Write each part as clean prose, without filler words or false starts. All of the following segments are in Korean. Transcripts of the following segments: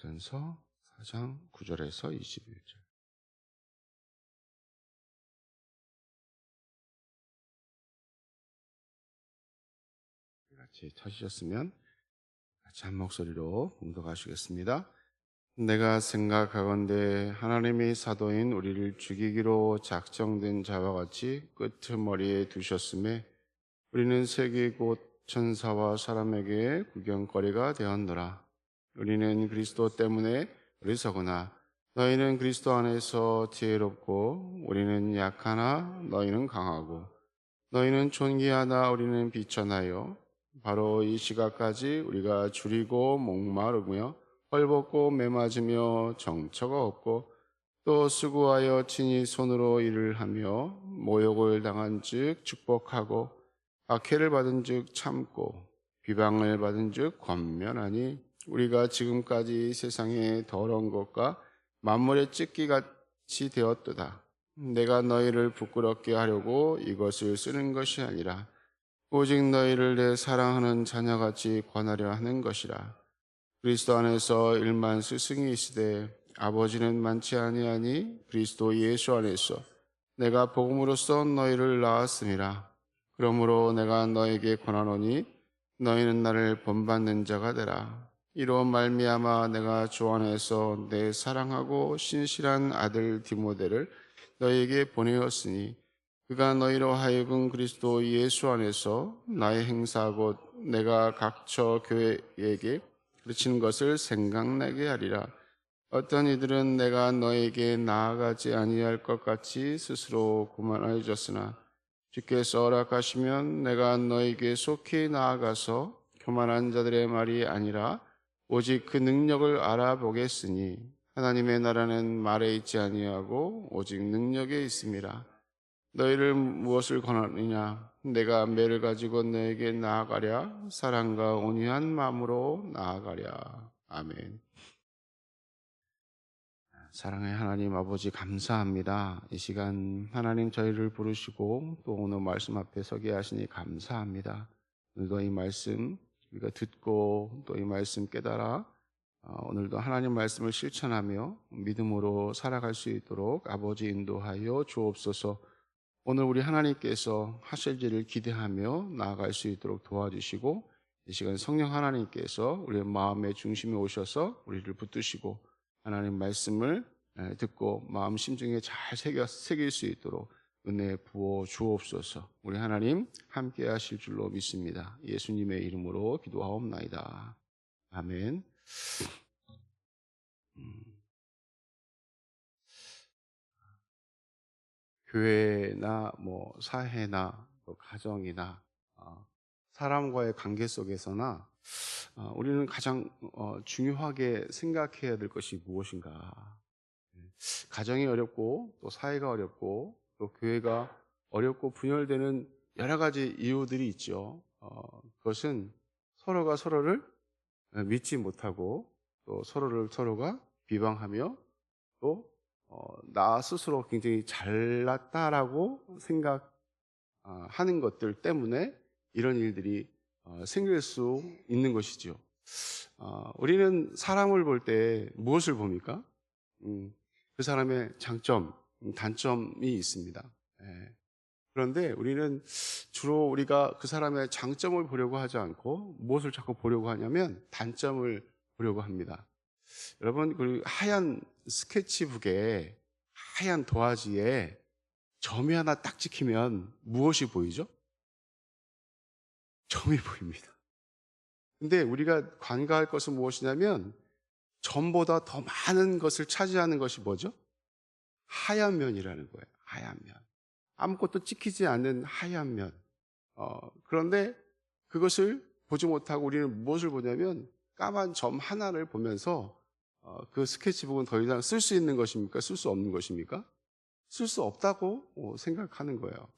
고린도전서 4장 9절에서 21절. 같이 찾으셨으면 같이 한 목소리로 봉독하시겠습니다. 내가 생각하건대 하나님의 사도인 우리를 죽이기로 작정된 자와 같이 끄트머리에 두셨음에 우리는 세계 곧 천사와 사람에게 구경거리가 되었노라. 우리는 그리스도 때문에 어리석으나 너희는 그리스도 안에서 지혜롭고 우리는 약하나 너희는 강하고 너희는 존귀하나 우리는 비천하여 바로 이 시각까지 우리가 줄이고 목마르며 헐벗고 매맞으며 정처가 없고 또 수고하여 친히 손으로 일을 하며 모욕을 당한 즉 축복하고 박해를 받은 즉 참고 비방을 받은 즉 권면하니 우리가 지금까지 세상의 더러운 것과 만물의 찢기같이 되었도다. 내가 너희를 부끄럽게 하려고 이것을 쓰는 것이 아니라 오직 너희를 내 사랑하는 자녀같이 권하려 하는 것이라. 그리스도 안에서 일만 스승이 있으되 아버지는 많지 아니하니 그리스도 예수 안에서 내가 복음으로써 너희를 낳았음이라. 그러므로 내가 너에게 권하노니 너희는 나를 본받는 자가 되라. 이로 말미암아 내가 주 안에서 내 사랑하고 신실한 아들 디모데를 너희에게 보내었으니 그가 너희로 하여금 그리스도 예수 안에서 나의 행사 곧 내가 각처 교회에게 가르치는 것을 생각나게 하리라. 어떤 이들은 내가 너에게 나아가지 아니할 것 같이 스스로 교만하여졌으나 주께서 허락하시면 내가 너에게 속히 나아가서 교만한 자들의 말이 아니라 오직 그 능력을 알아보겠으니 하나님의 나라는 말에 있지 아니하고 오직 능력에 있음이라. 너희를 무엇을 권하느냐? 내가 매를 가지고 너에게 나아가랴. 사랑과 온유한 마음으로 나아가랴. 아멘. 사랑의 하나님 아버지 감사합니다. 이 시간 하나님 저희를 부르시고 또 오늘 말씀 앞에 서게 하시니 감사합니다. 오늘도 이 말씀 우리가 듣고 또 이 말씀 깨달아 오늘도 하나님 말씀을 실천하며 믿음으로 살아갈 수 있도록 아버지 인도하여 주옵소서. 오늘 우리 하나님께서 하실 일을 기대하며 나아갈 수 있도록 도와주시고 이 시간 성령 하나님께서 우리의 마음의 중심에 오셔서 우리를 붙드시고 하나님 말씀을 듣고 마음 심중에 잘 새길 수 있도록 은혜 부어 주옵소서. 우리 하나님 함께 하실 줄로 믿습니다. 예수님의 이름으로 기도하옵나이다. 아멘. 교회나 사회나 또 가정이나 사람과의 관계 속에서나 우리는 가장 중요하게 생각해야 될 것이 무엇인가? 가정이 어렵고 또 사회가 어렵고 또 교회가 어렵고 분열되는 여러 가지 이유들이 있죠. 그것은 서로가 서로를 믿지 못하고 또 서로가 비방하며 또 나 스스로 굉장히 잘났다라고 생각하는 것들 때문에 이런 일들이 생길 수 있는 것이죠. 우리는 사람을 볼 때 무엇을 봅니까? 그 사람의 장점, 단점이 있습니다. 그런데 우리는 주로 우리가 그 사람의 장점을 보려고 하지 않고 무엇을 자꾸 보려고 하냐면 단점을 보려고 합니다. 여러분, 그 하얀 스케치북에 하얀 도화지에 점이 하나 딱 찍히면 무엇이 보이죠? 점이 보입니다. 근데 우리가 관가할 것은 무엇이냐면 점보다 더 많은 것을 차지하는 것이 뭐죠? 하얀 면이라는 거예요. 하얀 면. 아무것도 찍히지 않는 하얀 면. 그런데 그것을 보지 못하고 우리는 무엇을 보냐면 까만 점 하나를 보면서 그 스케치북은 더 이상 쓸 수 있는 것입니까? 쓸 수 없는 것입니까? 쓸 수 없다고 생각하는 거예요.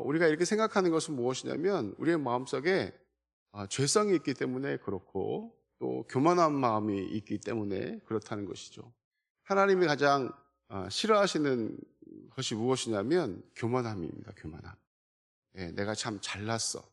우리가 이렇게 생각하는 것은 무엇이냐면 우리의 마음속에 죄성이 있기 때문에 그렇고 또 교만한 마음이 있기 때문에 그렇다는 것이죠. 하나님이 가장 싫어하시는 것이 무엇이냐면 교만함입니다. 교만함. 내가 참 잘났어.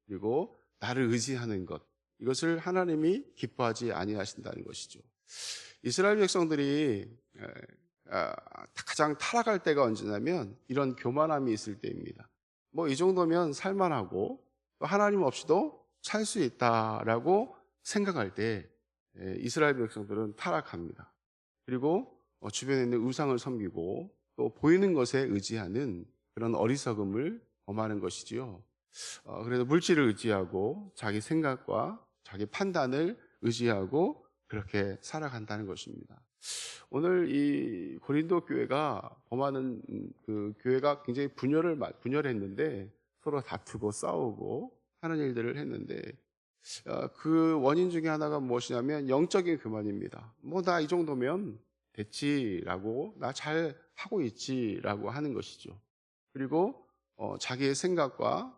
그리고 나를 의지하는 것. 이것을 하나님이 기뻐하지 아니하신다는 것이죠. 이스라엘 백성들이 가장 타락할 때가 언제냐면 이런 교만함이 있을 때입니다. 뭐 이 정도면 살만하고 또 하나님 없이도 살 수 있다라고 생각할 때 이스라엘 백성들은 타락합니다. 그리고 주변에 있는 우상을 섬기고 또 보이는 것에 의지하는 그런 어리석음을 범하는 것이지요. 그래서 물질을 의지하고 자기 생각과 자기 판단을 의지하고 그렇게 살아간다는 것입니다. 오늘 이 고린도 교회가 범하는 그 교회가 굉장히 분열했는데 서로 다투고 싸우고 하는 일들을 했는데 그 원인 중에 하나가 무엇이냐면 영적인 교만입니다. 뭐 나 이 정도면 됐지라고 나 잘 하고 있지라고 하는 것이죠. 그리고 자기의 생각과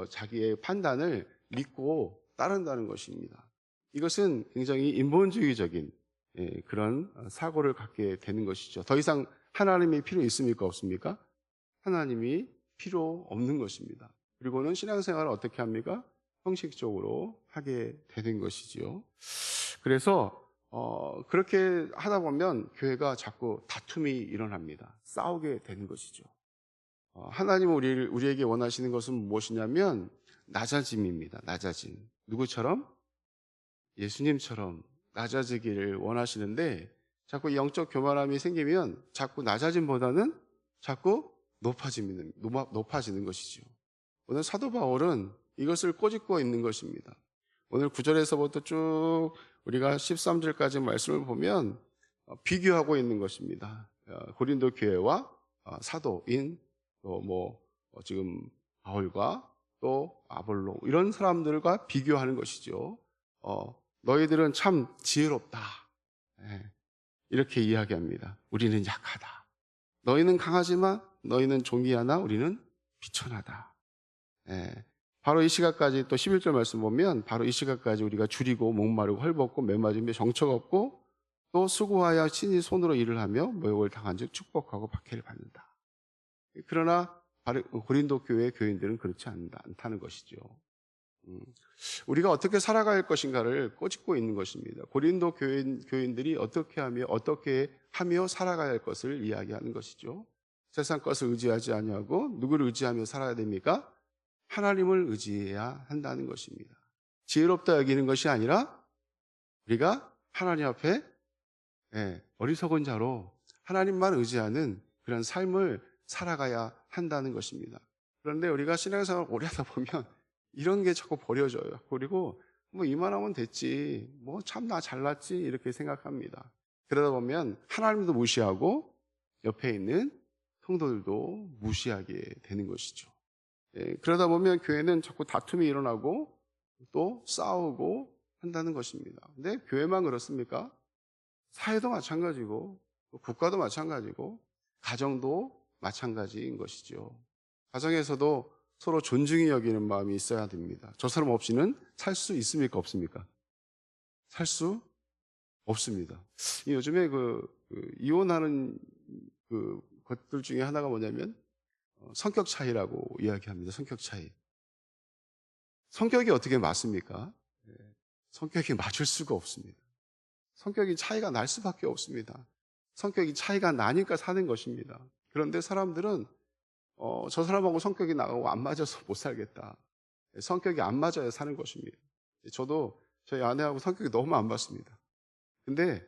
자기의 판단을 믿고 따른다는 것입니다. 이것은 굉장히 인본주의적인 그런 사고를 갖게 되는 것이죠. 더 이상 하나님이 필요 있습니까? 없습니까? 하나님이 필요 없는 것입니다. 그리고는 신앙생활을 어떻게 합니까? 형식적으로 하게 되는 것이지요. 그래서 그렇게 하다 보면 교회가 자꾸 다툼이 일어납니다. 싸우게 되는 것이죠. 하나님은 우리에게 원하시는 것은 무엇이냐면 낮아짐입니다. 낮아짐. 누구처럼? 예수님처럼 낮아지기를 원하시는데 자꾸 영적 교만함이 생기면 자꾸 낮아짐보다는 자꾸 높아지는 것이죠. 오늘 사도 바울은 이것을 꼬집고 있는 것입니다. 오늘 9절에서부터 쭉 우리가 13절까지 말씀을 보면 비교하고 있는 것입니다. 고린도 교회와 사도인 또 지금 바울과 또 아볼로 이런 사람들과 비교하는 것이죠. 너희들은 참 지혜롭다. 이렇게 이야기합니다. 우리는 약하다. 너희는 강하지만 너희는 종이 하나 우리는 비천하다. 바로 이 시각까지 또 11절 말씀 보면 바로 이 시각까지 우리가 줄이고 목마르고 헐벗고 매맞으며 정처가 없고 또 수고하여 친히 손으로 일을 하며 모욕을 당한 즉 축복하고 박해를 받는다. 그러나 고린도 교회의 교인들은 그렇지 않다는 것이죠. 우리가 어떻게 살아갈 것인가를 꼬집고 있는 것입니다. 고린도 교인들이 어떻게 하며 살아가야 할 것을 이야기하는 것이죠. 세상 것을 의지하지 아니하고 누구를 의지하며 살아야 됩니까? 하나님을 의지해야 한다는 것입니다. 지혜롭다 여기는 것이 아니라 우리가 하나님 앞에 어리석은 자로 하나님만 의지하는 그런 삶을 살아가야 한다는 것입니다. 그런데 우리가 신앙생활을 오래 하다 보면 이런 게 자꾸 버려져요. 그리고 뭐 이만하면 됐지, 뭐 참 나 잘났지 이렇게 생각합니다. 그러다 보면 하나님도 무시하고 옆에 있는 성도들도 무시하게 되는 것이죠. 그러다 보면 교회는 자꾸 다툼이 일어나고 또 싸우고 한다는 것입니다. 근데 교회만 그렇습니까? 사회도 마찬가지고 국가도 마찬가지고 가정도 마찬가지인 것이죠. 가정에서도 서로 존중히 여기는 마음이 있어야 됩니다. 저 사람 없이는 살 수 있습니까? 없습니까? 살 수 없습니다. 요즘에 이혼하는 것들 중에 하나가 뭐냐면 성격 차이라고 이야기합니다. 성격 차이. 성격이 어떻게 맞습니까? 성격이 맞을 수가 없습니다. 성격이 차이가 날 수밖에 없습니다. 성격이 차이가 나니까 사는 것입니다. 그런데 사람들은 저 사람하고 성격이 나가고 안 맞아서 못 살겠다. 성격이 안 맞아야 사는 것입니다. 저도 저희 아내하고 성격이 너무 안 맞습니다. 근데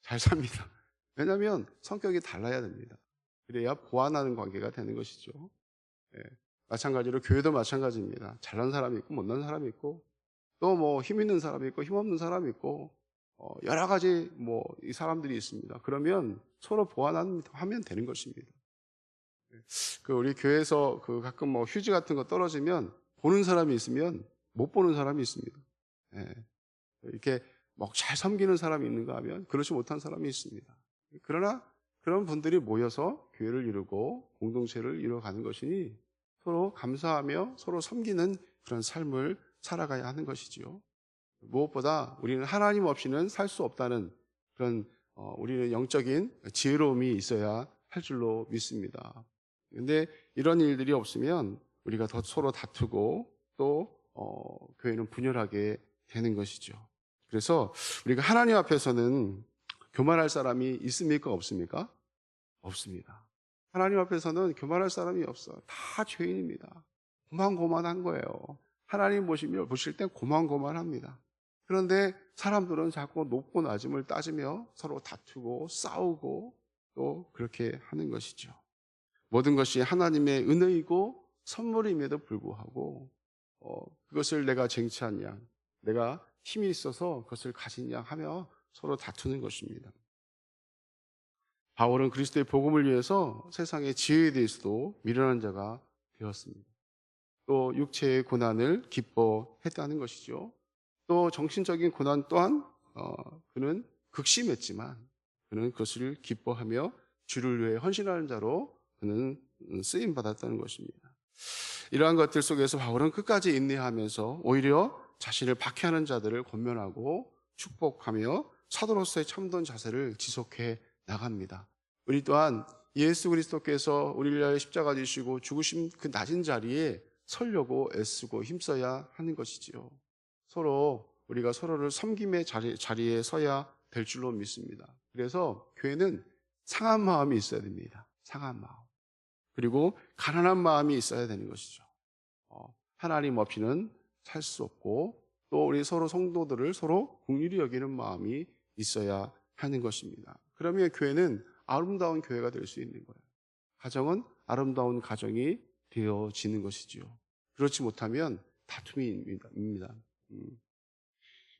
잘 삽니다. 왜냐하면 성격이 달라야 됩니다. 그래야 보완하는 관계가 되는 것이죠. 마찬가지로 교회도 마찬가지입니다. 잘난 사람이 있고 못난 사람이 있고 또 뭐 힘 있는 사람이 있고 힘 없는 사람이 있고 여러 가지 이 사람들이 있습니다. 그러면 서로 보완하면 되는 것입니다. 우리 교회에서 가끔 휴지 같은 거 떨어지면 보는 사람이 있으면 못 보는 사람이 있습니다. 이렇게 잘 섬기는 사람이 있는가 하면 그렇지 못한 사람이 있습니다. 그러나 그런 분들이 모여서 교회를 이루고 공동체를 이루어가는 것이니 서로 감사하며 서로 섬기는 그런 삶을 살아가야 하는 것이지요. 무엇보다 우리는 하나님 없이는 살 수 없다는 그런 우리는 영적인 지혜로움이 있어야 할 줄로 믿습니다. 그런데 이런 일들이 없으면 우리가 더 서로 다투고 또 교회는 분열하게 되는 것이죠. 그래서 우리가 하나님 앞에서는 교만할 사람이 있습니까? 없습니까? 없습니다. 하나님 앞에서는 교만할 사람이 없어요. 다 죄인입니다. 고만고만한 거예요. 하나님 보실 땐 고만고만합니다. 그런데 사람들은 자꾸 높고 낮음을 따지며 서로 다투고 싸우고 또 그렇게 하는 것이죠. 모든 것이 하나님의 은혜이고 선물임에도 불구하고 그것을 내가 쟁취한 양, 내가 힘이 있어서 그것을 가진 양 하며 서로 다투는 것입니다. 바울은 그리스도의 복음을 위해서 세상의 지혜에 대해서도 미련한 자가 되었습니다. 또 육체의 고난을 기뻐했다는 것이죠. 또 정신적인 고난 또한 그는 극심했지만 그는 그것을 기뻐하며 주를 위해 헌신하는 자로 그는 쓰임 받았다는 것입니다. 이러한 것들 속에서 바울은 끝까지 인내하면서 오히려 자신을 박해하는 자들을 권면하고 축복하며 사도로서의 참된 자세를 지속해 나갑니다. 우리 또한 예수 그리스도께서 우리를 위하여 십자가 지시고 죽으신 그 낮은 자리에 서려고 애쓰고 힘써야 하는 것이지요. 우리가 서로를 섬김의 자리에 서야 될 줄로 믿습니다. 그래서 교회는 상한 마음이 있어야 됩니다. 상한 마음. 그리고 가난한 마음이 있어야 되는 것이죠. 하나님 없이는 살 수 없고 또 우리 서로 성도들을 서로 긍휼히 여기는 마음이 있어야 하는 것입니다. 그러면 교회는 아름다운 교회가 될 수 있는 거예요. 가정은 아름다운 가정이 되어지는 것이지요. 그렇지 못하면 다툼입니다.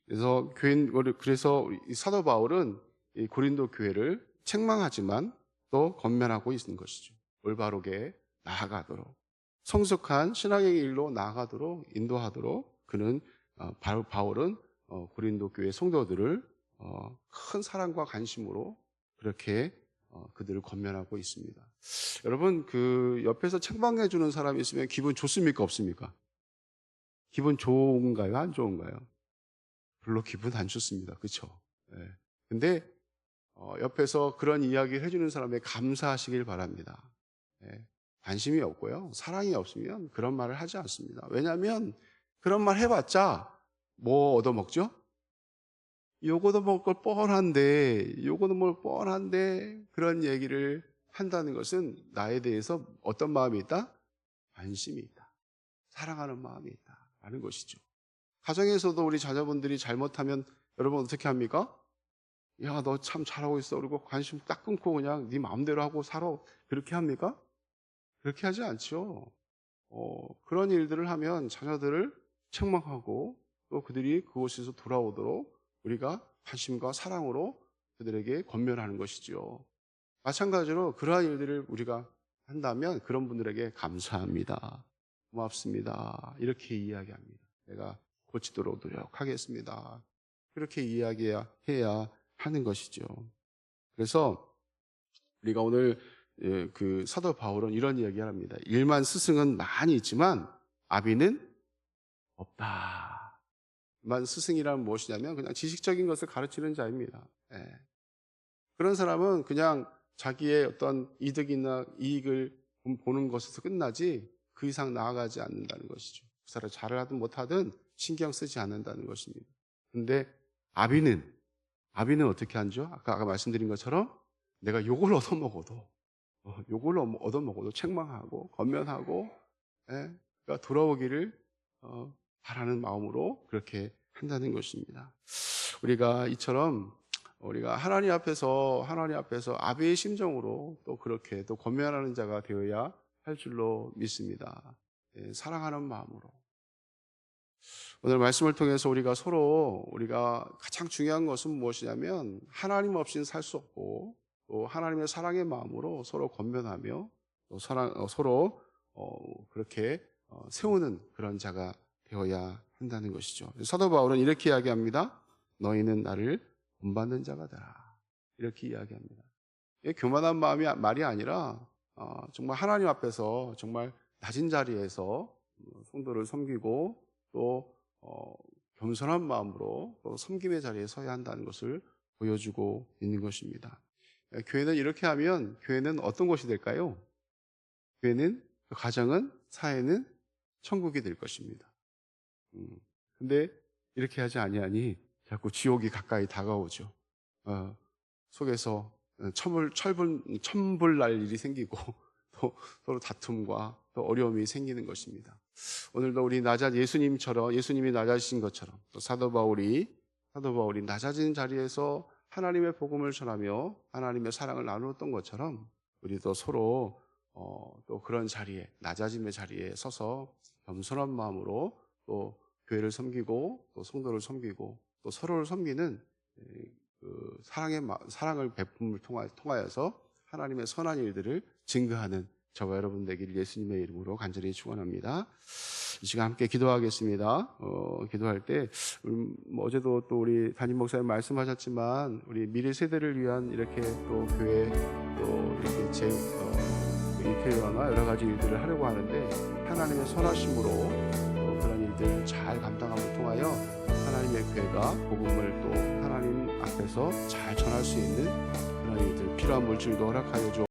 그래서 사도 바울은 이 고린도 교회를 책망하지만 또 권면하고 있는 것이죠. 올바르게 나아가도록 성숙한 신앙의 일로 나아가도록 인도하도록 그는 바울은 고린도 교회 성도들을 큰 사랑과 관심으로 그렇게 그들을 권면하고 있습니다. 여러분 그 옆에서 책망해 주는 사람이 있으면 기분 좋습니까? 없습니까? 기분 좋은가요? 안 좋은가요? 별로 기분 안 좋습니다. 그렇죠? 네. 근데 옆에서 그런 이야기를 해주는 사람에 감사하시길 바랍니다. 네. 관심이 없고요. 사랑이 없으면 그런 말을 하지 않습니다. 왜냐하면 그런 말 해봤자 뭐 얻어먹죠? 요거도 먹을 뻔한데 그런 얘기를 한다는 것은 나에 대해서 어떤 마음이 있다? 관심이 있다. 사랑하는 마음이 있다라는 것이죠. 가정에서도 우리 자녀분들이 잘못하면 여러분 어떻게 합니까? 야, 너 참 잘하고 있어. 그리고 관심 딱 끊고 그냥 네 마음대로 하고 살아. 그렇게 합니까? 그렇게 하지 않죠. 그런 일들을 하면 자녀들을 책망하고 또 그들이 그곳에서 돌아오도록 우리가 관심과 사랑으로 그들에게 권면하는 것이죠. 마찬가지로 그러한 일들을 우리가 한다면 그런 분들에게 감사합니다. 고맙습니다. 이렇게 이야기합니다. 내가 고치도록 노력하겠습니다. 그렇게 이야기해야 하는 것이죠. 그래서 우리가 오늘 그 사도 바울은 이런 이야기를 합니다. 일만 스승은 많이 있지만 아비는 없다. 일만 스승이란 무엇이냐면 그냥 지식적인 것을 가르치는 자입니다. 예. 그런 사람은 그냥 자기의 어떤 이득이나 이익을 보는 것에서 끝나지 그 이상 나아가지 않는다는 것이죠. 그 사람 잘하든 못하든 신경 쓰지 않는다는 것입니다. 근데 아비는 어떻게 하죠? 아까 말씀드린 것처럼 내가 욕을 얻어먹어도 책망하고 권면하고 그러니까 돌아오기를 바라는 마음으로 그렇게 한다는 것입니다. 우리가 이처럼 우리가 하나님 앞에서 아비의 심정으로 또 그렇게 또 권면하는 자가 되어야 할 줄로 믿습니다. 사랑하는 마음으로. 오늘 말씀을 통해서 우리가 가장 중요한 것은 무엇이냐면 하나님 없이는 살 수 없고 또 하나님의 사랑의 마음으로 서로 권면하며 또 서로 그렇게 세우는 그런 자가 되어야 한다는 것이죠. 사도 바울은 이렇게 이야기합니다. 너희는 나를 본받는 자가 되라. 이렇게 이야기합니다. 교만한 말이 아니라 정말 하나님 앞에서 정말 낮은 자리에서 성도를 섬기고 또 겸손한 마음으로 또 섬김의 자리에 서야 한다는 것을 보여주고 있는 것입니다. 교회는 이렇게 하면 교회는 어떤 곳이 될까요? 교회는 가정은 사회는 천국이 될 것입니다. 근데 이렇게 하지 아니하니 자꾸 지옥이 가까이 다가오죠. 속에서 천불날 일이 생기고 또 서로 다툼과 또 어려움이 생기는 것입니다. 오늘도 우리 예수님이 낮아지신 것처럼 또 사도 바울이 낮아진 자리에서 하나님의 복음을 전하며 하나님의 사랑을 나누었던 것처럼 우리도 서로 또 그런 자리에, 낮아짐의 자리에 서서 겸손한 마음으로 또 교회를 섬기고 또 성도를 섬기고 또 서로를 섬기는 그 사랑을 베품을 통하여서 하나님의 선한 일들을 증거하는 저와 여러분 되기를 예수님의 이름으로 간절히 축원합니다. 이 시간 함께 기도하겠습니다. 기도할 때 어제도 또 우리 담임 목사님 말씀하셨지만 우리 미래 세대를 위한 이렇게 또 교회 또 이렇게 인테리어나 여러 가지 일들을 하려고 하는데 하나님의 선하심으로 또 그런 일들을 잘 감당함을 통하여 하나님의 교회가 복음을 또 하나님 앞에서 잘 전할 수 있는 그런 일들, 필요한 물질도 허락하여 주옵소서.